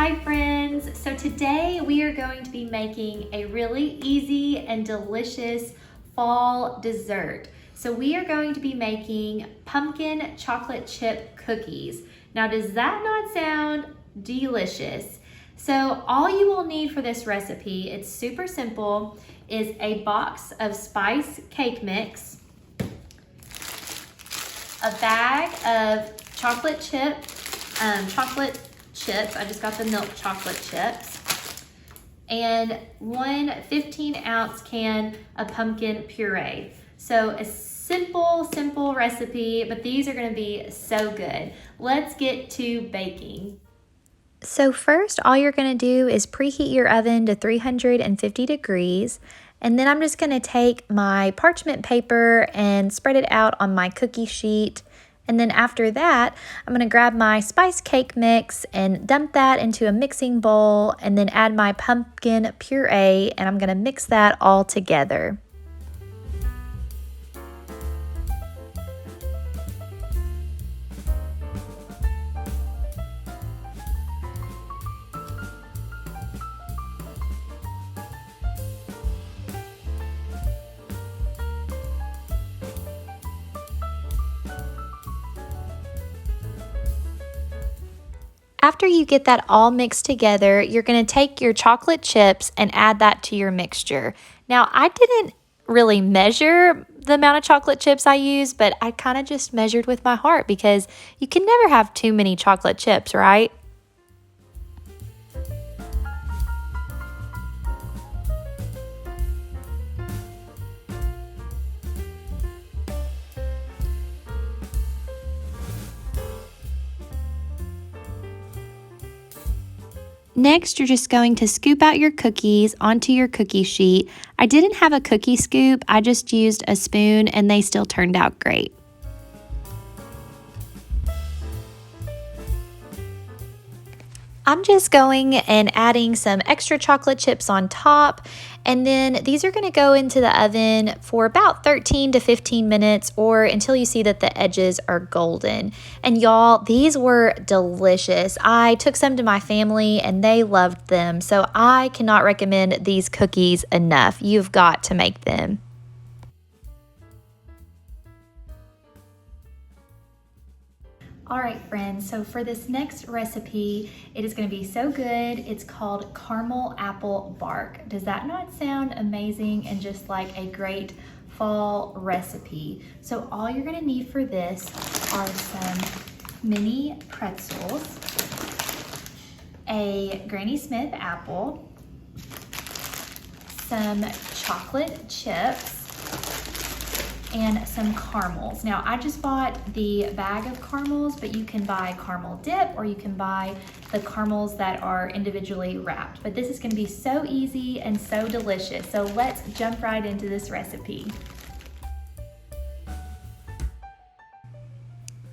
Hi friends! So today we are going to be making a really easy and delicious fall dessert. So we are going to be making pumpkin chocolate chip cookies. Now does that not sound delicious? So all you will need for this recipe, it's super simple, is a box of spice cake mix, a bag of chocolate chips. I just got the milk chocolate chips, and one 15-ounce can of pumpkin puree. So a simple recipe, but these are going to be so good. Let's get to baking. So first, all you're going to do is preheat your oven to 350 degrees. And then I'm just going to take my parchment paper and spread it out on my cookie sheet. And then after that, I'm going to grab my spice cake mix and dump that into a mixing bowl and then add my pumpkin puree, and I'm going to mix that all together. After you get that all mixed together, you're going to take your chocolate chips and add that to your mixture. Now, I didn't really measure the amount of chocolate chips I use, but I kind of just measured with my heart because you can never have too many chocolate chips, right? Next, you're just going to scoop out your cookies onto your cookie sheet. I didn't have a cookie scoop, I just used a spoon and they still turned out great. I'm just going and adding some extra chocolate chips on top, and then these are going to go into the oven for about 13 to 15 minutes or until you see that the edges are golden. And y'all, these were delicious. I took some to my family and they loved them, so I cannot recommend these cookies enough. You've got to make them. All right, friends, so for this next recipe, it is going to be so good. It's called caramel apple bark. Does that not sound amazing and just like a great fall recipe? So all you're going to need for this are some mini pretzels, a Granny Smith apple, some chocolate chips, and some caramels. Now I just bought the bag of caramels, but you can buy caramel dip or you can buy the caramels that are individually wrapped. But this is gonna be so easy and so delicious. So let's jump right into this recipe.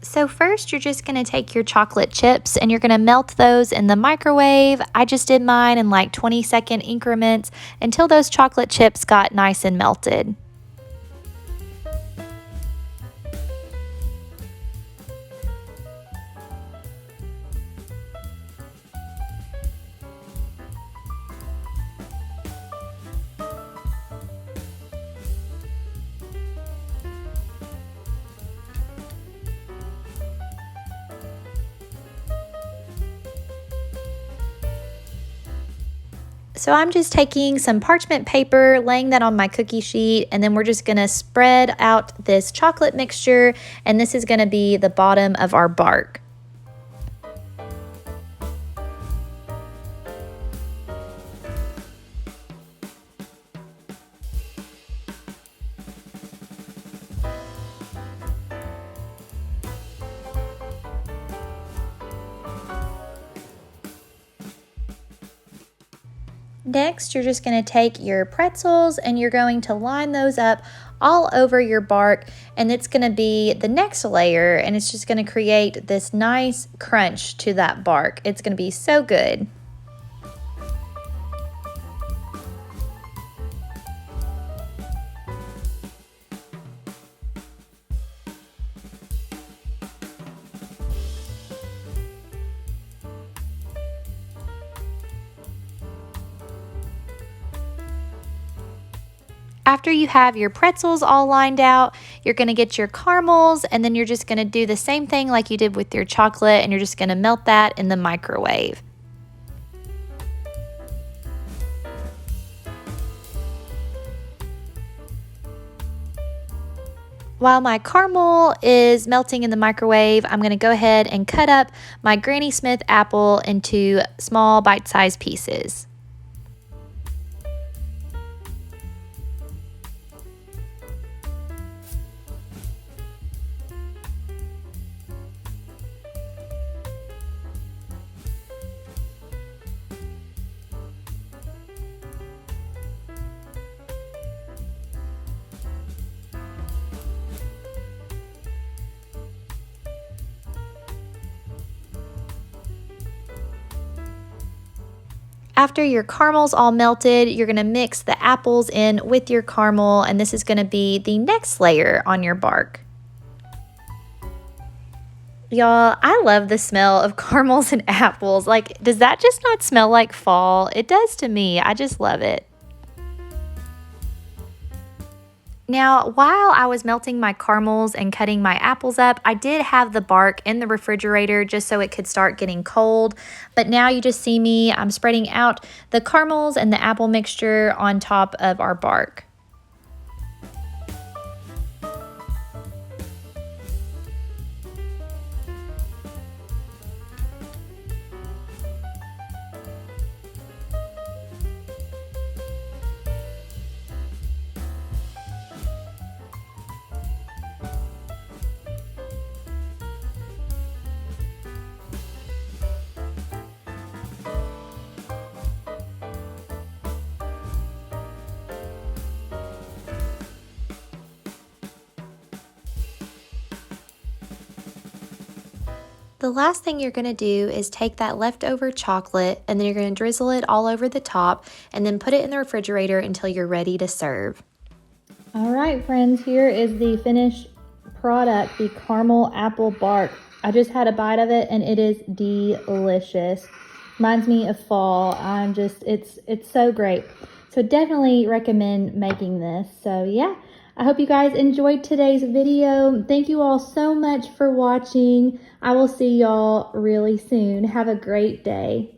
So first, you're just going to take your chocolate chips and you're going to melt those in the microwave. I just did mine in like 20-second increments until those chocolate chips got nice and melted. So I'm just taking some parchment paper, laying that on my cookie sheet, and then we're just gonna spread out this chocolate mixture, and this is gonna be the bottom of our bark. Next, you're just going to take your pretzels and you're going to line those up all over your bark, and it's going to be the next layer, and it's just going to create this nice crunch to that bark. It's going to be so good. After you have your pretzels all lined out, you're gonna get your caramels, and then you're just gonna do the same thing like you did with your chocolate, and you're just gonna melt that in the microwave. While my caramel is melting in the microwave, I'm gonna go ahead and cut up my Granny Smith apple into small bite-sized pieces. After your caramels all melted, you're gonna mix the apples in with your caramel, and this is gonna be the next layer on your bark. Y'all, I love the smell of caramels and apples. Like, does that just not smell like fall? It does to me. I just love it. Now, while I was melting my caramels and cutting my apples up, I did have the bark in the refrigerator just so it could start getting cold. But now you just see me, I'm spreading out the caramels and the apple mixture on top of our bark. The last thing you're gonna do is take that leftover chocolate and then you're gonna drizzle it all over the top and then put it in the refrigerator until you're ready to serve. All right, friends, here is the finished product, the caramel apple bark. I just had a bite of it and it is delicious. Reminds me of fall. It's so great. So definitely recommend making this. So yeah, I hope you guys enjoyed today's video. Thank you all so much for watching. I will see y'all really soon. Have a great day.